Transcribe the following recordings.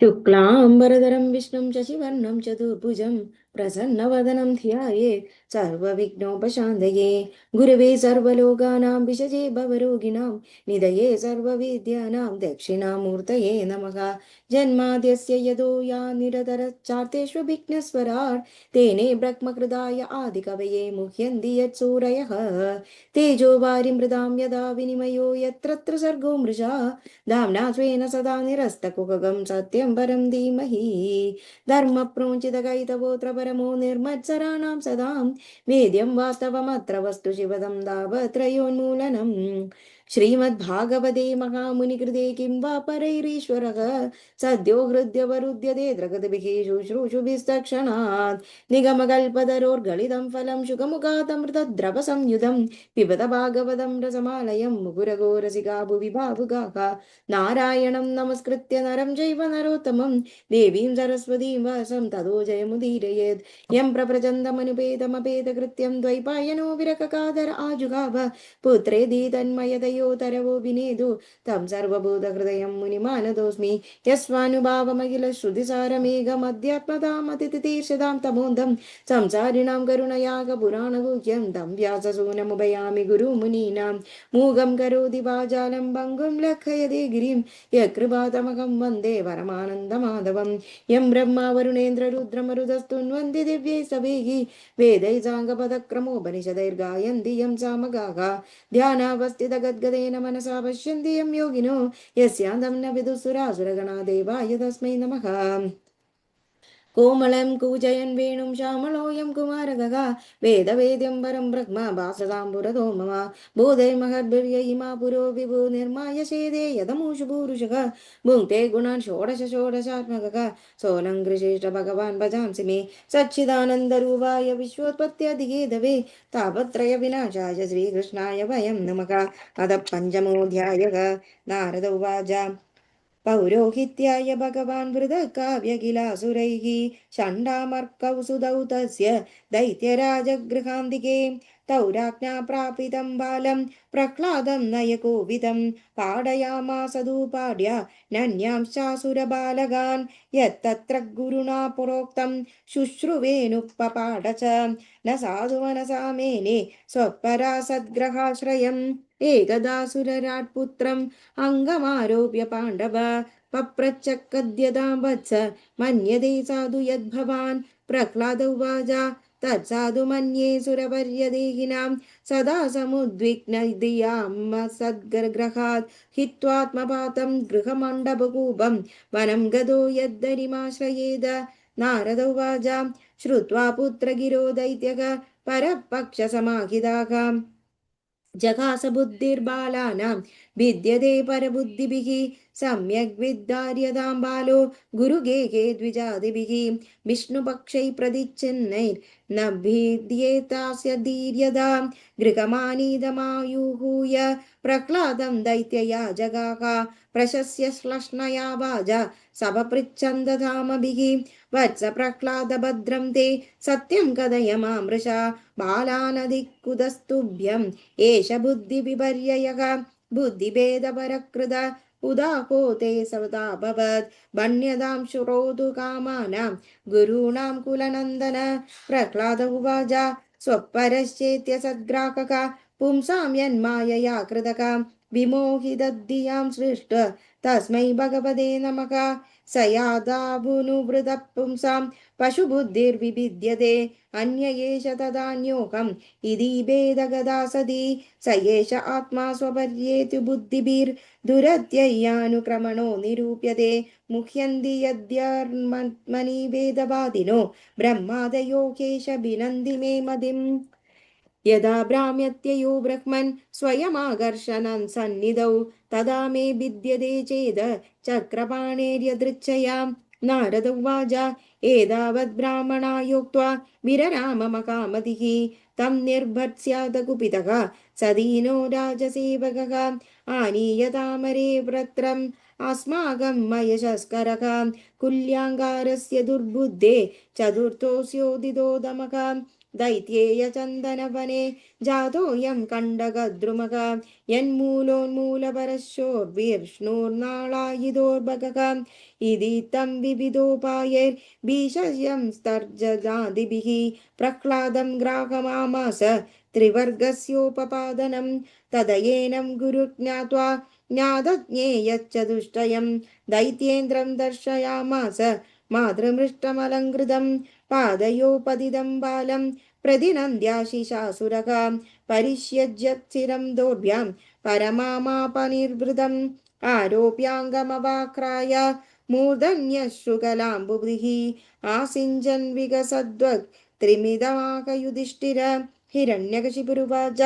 शुक्लाम्बरधरं विष्णुं शशिवर्णं चतुर्भुजं प्रसन्नवदनं ध्यायेत् सर्वविघ्नोपशान्तये। गुरवे सर्वलोकानां विषजे भवरोगिणां निधये सर्वविद्यानां दक्षिणामूर्तये नमः। जन्माद्यस्य यतो यानिरतरच्चार्तेष्वभिघ्नस्वराट् तेने ब्रह्मकृदाय आदिकवये मुह्यन्ति यत्सूरयः। तेजो वारिमृदां यदा विनिमयो यत्र सर्गो मृषा धाम्ना स्वेन सदा निरस्तकुहकं सत्यं परं धीमहि। धर्मप्रोञ्चितकैतवोऽत्र परमो निर्मत्सराणां सदां वेद्यं वास्तवमत्र वस्तु शिवदं तावत्रयोन्मूलनम्। श्रीमद्भागवते महामुनिकृते किं वा परैरीश्वरः सद्यो हृद्यवरुध्यते द्रगद्भिः शुश्रूषुभिस्तक्षणात्। निगमकल्पतरोर्गलितं फलं शुकमुखादमृतद्रवसंयुतं पिबत भागवतं रसमालयं मुहुरगो रसिका भुवि भावुकाः। नारायणं नमस्कृत्य नरं चैव नरोत्तमं देवीं सरस्वतीं वासं ततो जयमुदीरयेत्। यं प्रप्रचण्डमनुपेतमपेतकृत्यं द्वैपायनो विरककादर आजुगाव पुत्रेति तन्मयतयोतरवो विनेदु तं सर्वभूतहृदयं मुनिमानतोऽस्मि। यस्वानुभावमखिलश्रुतिसारमेघमध्यात्मतामतितीर्षदां तमोन्दं संसारिणां करुणयागपुराणगुह्यं तं व्याससूनमुपयामि गुरुमुनीनां मूगं करोति वाचालं भङ्गुं लङ्घयति गिरिं यत्कृपातमहं वन्दे परमानन्दमाधवं। यं ब्रह्मा वरुणेन्द्र रुद्रमरुतस्तुन्वन्ति दिव्यैस्तवैः वेदैः साङ्गपदक्रमोपनिषदैर्गायन्ति यं सामगाः। ध्यानावस्थितगद्गदेन मनसा पश्यन्ति यं योगिनो यस्यान्तं न विदुसुरासुरगणा देवाय तस्मै नमः। कोमलं कूजयन् वेणुं श्यामलोऽयं कुमारगः वेदवेद्यं परं ब्रह्म भासतां पुरतो मम बोधैर्महद्भिर्य इमा पुरो विभु निर्माय शेदे यदमुषु पूरुषः भुङ्क्ते गुणान् षोडश षोडशात्मकः सोऽलं कृषेष्ठ भगवान् भजांसि मे सच्चिदानन्दरूपाय विश्वोत्पत्त्यादिहेतवे तापत्रय विनाशाय श्रीकृष्णाय वयं नमः। अथ पञ्चमोऽध्यायः। नारद उवाच पौरोहित्याय भगवान् वृदकाव्यखिलासुरैः षण्डामर्कौ सुतौ तस्य दैत्यराजगृहान्तिके तौ राज्ञा प्रापितं बालं प्रह्लादं नयकोविदं पाडयामास धूपाड्य नन्यांश्चासुरबालकान् यत्तत्र गुरुणा प्रोक्तं शुश्रुवेणुपपाठ च न साधु मनसा मेने स्वपरा सद्ग्रहाश्रयम् एकदासुरराट्पुत्रम् अङ्गमारोप्य पाण्डव पप्रच्छकद्यतां वत्स मन्यते साधु यद्भवान् प्रह्लाद उवाच तत्साधु मन्ये सुरवर्यदेहिनां सदा समुद्विग्नधियां सद्ग्रहात् हित्वात्मपातं गृहमण्डपकूपं वनं गतो यद्धरिमाश्रयेद। नारद उवाच श्रुत्वा पुत्रगिरो दैत्यः परपक्षसमाहिताः जगास बुद्धिर्बालानां भिद्यते परबुद्धिभिः सम्यग् विद्धार्यतां बालो गुरुगेहे द्विजादिभिः विष्णुपक्षैः प्रदिच्छन्नैर्न भिद्येतास्य धीर्यदा गृहमानीतमायुहूय प्रह्लादं दैत्यया जगाः प्रशस्य श्लष्णया वाजा सपपृच्छन्दधामभिः वत्स प्रह्लाद भद्रं ते सत्यं कथय मामृषा बालानधिकुतस्तुभ्यम् एष बुद्धिविपर्ययः बुद्धिभेदपरकृत उदाहो ते सवताभवत् वन्यतां श्रोतु कामानां गुरूणां कुलनन्दन। प्रह्लाद उवाच स्वपरश्चेत्य सद्ग्राहक पुंसां यन्मायया कृतक विमोहितधियां सृष्ट तस्मै भगवते नमः। स यादावुनुवृतः पुंसां पशुबुद्धिर्विभिद्यते अन्य एष तदान्योऽहम् इति भेदगदा सति स एष आत्मा स्वपर्येतु बुद्धिभिर्दुरत्ययानुक्रमणो निरूप्यते मुह्यन्ति यद्यर्मनि वेदवादिनो ब्रह्मादयो केश भिनन्ति मे मतिम्। यदा भ्राम्यत्ययो ब्रह्मन् स्वयमाकर्षणं सन्निधौ तदा मे भिद्यते चेद चक्रपाणेर्यदृच्छया। नारद उवाच एतावद् ब्राह्मणा योक्त्वा विरराममकामतिः तं निर्भर्त्स्याद कुपितः सदीनो राजसेवकः आनीयतामरे व्रत्रम् अस्माकं मयशस्करः कुल्याङ्गारस्य दुर्बुद्धे चतुर्थोऽस्योदितो दमः दैत्येयचन्दनवने जातोऽयं कण्डकद्रुमः यन्मूलोन्मूलपरशोर्विष्णुर्नाळायिदोर्भगः इति तं विविधोपायैर्भीषयं स्तर्जनादिभिः प्रह्लादं ग्राहमामास त्रिवर्गस्योपपादनं तदयेनं गुरुज्ञात्वा ज्ञातज्ञेयश्च दुष्टयं दैत्येन्द्रं दर्शयामास मातृमृष्टमलङ्कृतं पादयोपदिदं बालं प्रतिनन्द्याशिषासुरः परिष्यज्य चिरं दोर्भ्यां परमामापनिर्वृतम् आरोप्याङ्गमवाक्राय मूर्धन्यश्रुकलाम्बुभिः आसिञ्चन् विकसद्वक् त्रिमिदमाकयुधिष्ठिर हिरण्यकशिपुरुवाच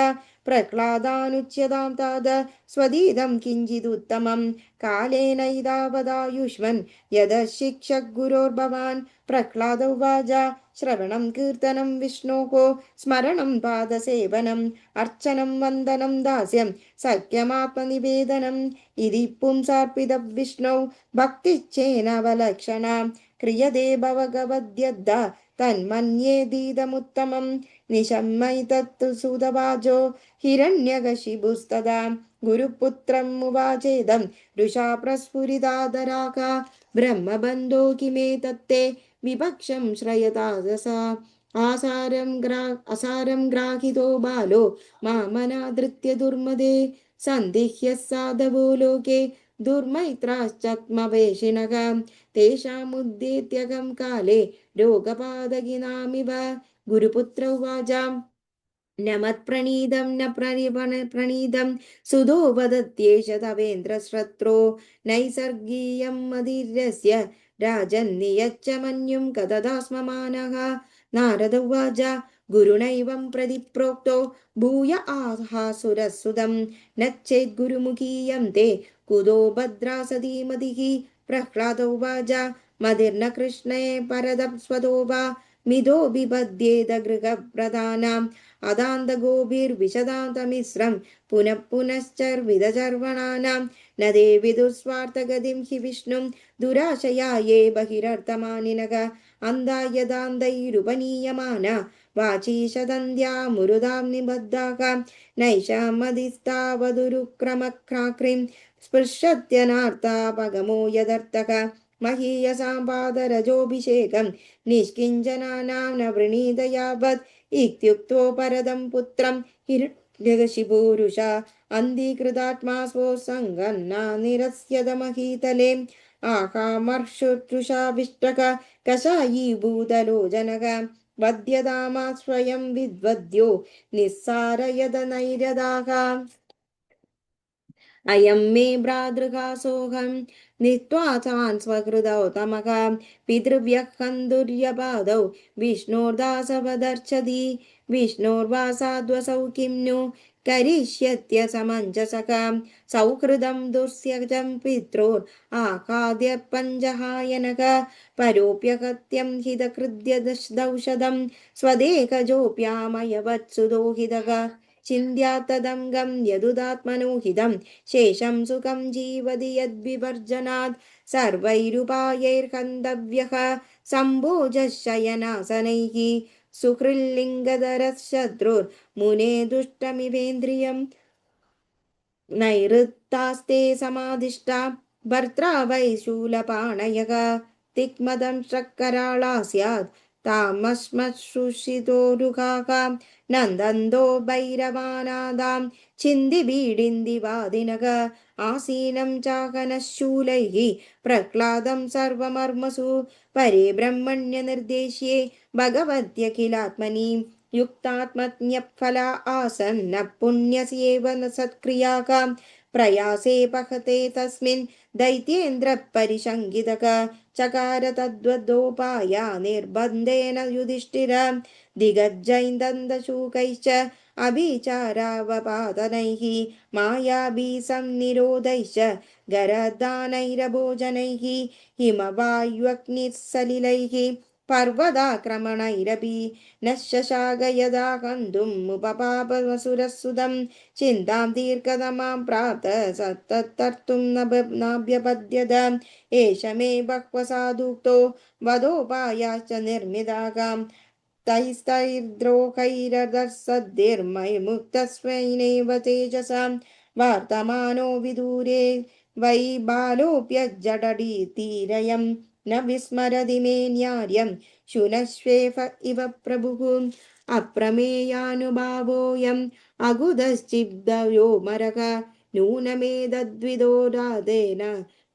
प्रह्लादानुच्यतां तात स्वदीदं किञ्चिदुत्तमं कालेनैतावदायुष्मन् यदशिक्षद्गुरोर्भवान् प्रह्लाद उवाच श्रवणं कीर्तनं विष्णोः स्मरणं पादसेवनम् अर्चनं वन्दनं दास्यं सख्यमात्मनिवेदनम् इति पुंसार्पितं विष्णौ भक्तिश्चेनवलक्षणा क्रियते भवगवद्यद्धा तन्मन्येदीदमुत्तमं निशम्मैतत्तु सुतवाचो हिरण्यकशिपुस्तदा गुरुपुत्रम् उवाचेदं रुषा प्रस्फुरितादराका ब्रह्मबन्धो किमेतत्ते विपक्षं श्रयतादसा असारं ग्राहितो बालो मामनादृत्य दुर्मदे सन्दिह्यः साधवो लोके दुर्मैत्राश्चत्मवेशिनः तेषामुद्देत्यगं काले रोगपादगिनामिव गुरुपुत्र उवाच न मत्प्रणीतं न प्रणीतं सुधो वदत्येष तवेन्द्रश्रत्रो नैसर्गीयं मदिर्यस्य राजन्नियच्च मन्युं कददास्ममानः नारद उवाच गुरुणैवं प्रतिप्रोक्तो भूय आहासुरसुदं न चेद्गुरुमुखीयं ते कुतो भद्रा सती मतिः प्रह्लाद उवाच मतिर्न कृष्णे परदं स्वतो वा मिथो बिपद्येत गृहप्रधानाम् अदान्तगोभिर्विशदान्तमिश्रं पुनः पुनश्चर्विदचर्वणानां न ते विदुस्वार्थगतिं हि विष्णुं दुराशया ये बहिरर्थमानिनः अन्धा यदान्धैरुपनीयमाना वाचीशदन्ध्या मुरुदां निबद्धाः नैषामधिस्तावदुरुक्रमक्राक्रीं स्पृशत्यनार्तापगमो यदर्थः महीयसां पादरजोऽभिषेकं निष्किञ्चनानां न वृणीत यावत् इत्युक्तो परदं पुत्रं हिरण्यकशिपुरुषा अन्धीकृतात्मा स्वो सङ्गन्ना निरस्यत महीतले आहामर्षुतृषाविष्टक कषायीभूतलोचनः वध्यतामा स्वयं विद्वद्यो निस्सारयद नैरदाः अयं मे भ्रातृकासोऽहं नीत्वा तान् स्वकृतौतमः पितृव्यहं दुर्यपादौ विष्णोर्दासवदर्शति विष्णोर्वासाद्वसौ किं नु करिष्यत्यसमञ्जसः सौहृदं दुर्स्यजं पित्रोर् आखाद्य पञ्चहायनः परोऽप्यगत्यं हितकृत्य दौषधं स्वदेकजोऽप्यामयवत्सुदोहितः चिन्त्यात्तदङ्गं यदुदात्मनो हितं शेषं सुखं जीवति यद्विवर्जनात् सर्वैरुपायैर्हन्तव्यः सम्भोजः शयनासनैः सुहृल्लिङ्गधरः शत्रुर्मुने दुष्टमिवेन्द्रियम् नैऋत्तास्ते समादिष्टा भर्त्रा वै शूलपाणयः तिग्मदं शर्कराळा स्यात् तामश्मश्रुषितोरुहाः नन्दन्तो भैरवानादां छिन्दिबीडिन्दिवादिनः आसीनं चाकनः शूलैः प्रह्लादं सर्वमर्मसु परे ब्रह्मण्यनिर्देश्ये भगवत्यखिलात्मनि युक्तात्मज्ञफला आसन्न पुण्यस्येव न सत्क्रियाः प्रयासे पहते तस्मिन् दैत्येन्द्रः परिशङ्कितः चकार तद्वदोपाया निर्बन्धेन युधिष्ठिर दिग्गजैन्दन्तशूकैश्च अभिचारावपादनैः मायाभिसंनिरोधैश्च गरदानैरभोजनैः हिमवायुअग्निसलिलैः पर्वताक्रमणैरपि न शशाक यदा कन्दुमुपपापमसुरसुदं चिन्तां दीर्घतमां प्राप्त सत्तर्तुं नाभ्यपद्यत एष मे बह्वसाधुक्तो वधोपायाश्च निर्मिताः तैस्तैर्द्रोहैरदर्शद्धिर्मैर्मुक्तस्वैनैव तेजसां वर्तमानो विदूरे वै बालोऽप्यज्जडीतीरयं न विस्मरति मे न्यार्यं शुनश्वेफ इव प्रभुः अप्रमेयानुभावोऽयम् अगुदश्चिब्दयो मरक नूनमेतद्विदोरादेन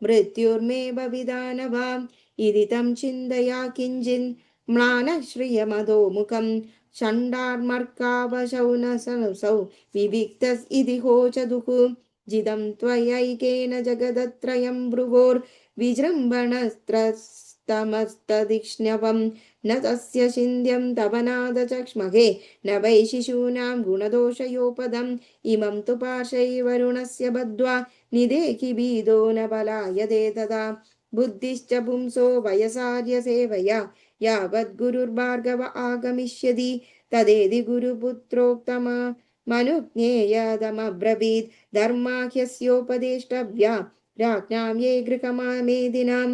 मृत्युर्मेव विधानवाम् इति तं चिन्तया किञ्चिन् म्लानश्रियमधोमुखं षण्डार्मर्कावशौ न सनसौ विविक्तस् इति होचदुः जिदं त्वयैकेन जगदत्रयं भ्रुवोर्विजृम्भणस्त्रस्तमस्तदिक्ष्ण्यवं न तस्य चिन्त्यं तव नादचक्ष्महे न वै शिशूनां गुणदोषयोपदम् इमं तु पार्श्वैर्वरुणस्य बद्ध्वा निदेहि भीदो न पलायते तदा बुद्धिश्च पुंसो वयसार्यसेवया यावद्गुरुर्भार्गव आगमिष्यति तदेति गुरुपुत्रोक्तमनुज्ञेयतमब्रवीत् धर्माख्यस्योपदेष्टव्या राज्ञां ये गृहमामेदिनां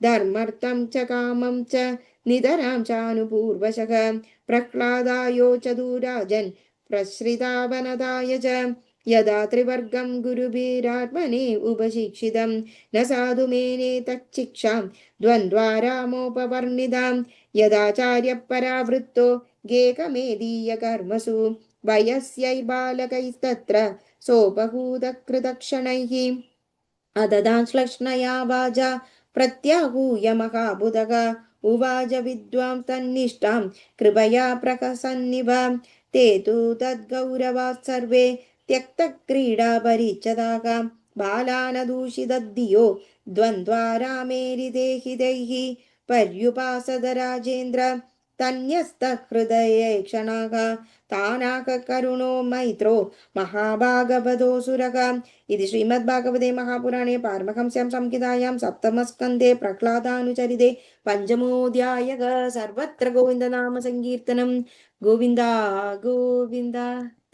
धर्मर्थं च कामं च नितरां चानुपूर्वशः प्रह्लादायोचदुराजन् प्रश्रितावनदाय च यदा त्रिवर्गं गुरुभिरात्मने उपशिक्षितं न साधु मेने तच्चिक्षां द्वन्द्वारामोपवर्णितां यदाचार्यपरावृत्तो गेकमेदीयकर्मसु वयस्यैर्बालकैस्तत्र सोपहूतकृतक्षणैः अददाश्लक्ष्णया वाजा प्रत्याहूय महाबुधः उवाच विद्वां तन्निष्ठां कृपया प्रहसन्निव ते तु तद्गौरवात् सर्वे त्यक्तक्रीडापरिच्छदाः बालानदूषितधियो द्वन्द्वारामेरिदेहितैः पर्युपासद राजेन्द्र तन्यस्तहृदये क्षणाः तानाक करुणो मैत्रो महाभागवतोऽसुरः इति श्रीमद्भागवते महापुराणे पारमहंस्यां संहितायां सप्तमस्कन्धे प्रह्लादानुचरिते पञ्चमोऽध्यायः सर्वत्र गोविन्दनाम संकीर्तनं गोविन्द गोविन्द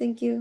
थैंक यू।